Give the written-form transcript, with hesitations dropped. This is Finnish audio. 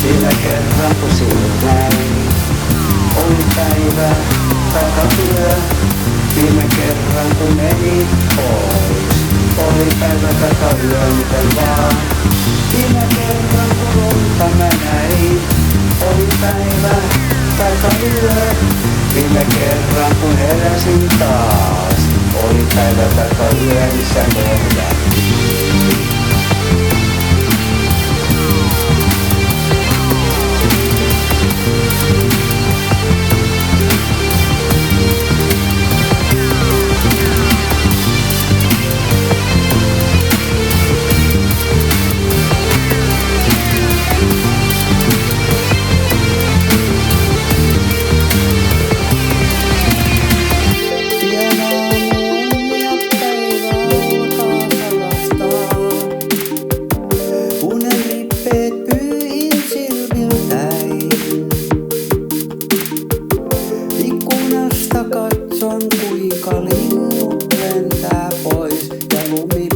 Vielä kerran kun sinut näin, oli päivä takatyö. Viime kerran kun menit pois, oli päivä takayö miten vaan. Viime kerran kun lunta mä näin, oli päivä takayö. Viime kerran kun heräsin taas, oli päivä takayö missä kohdat. Katson kuinka linnut lentää pois ja lumi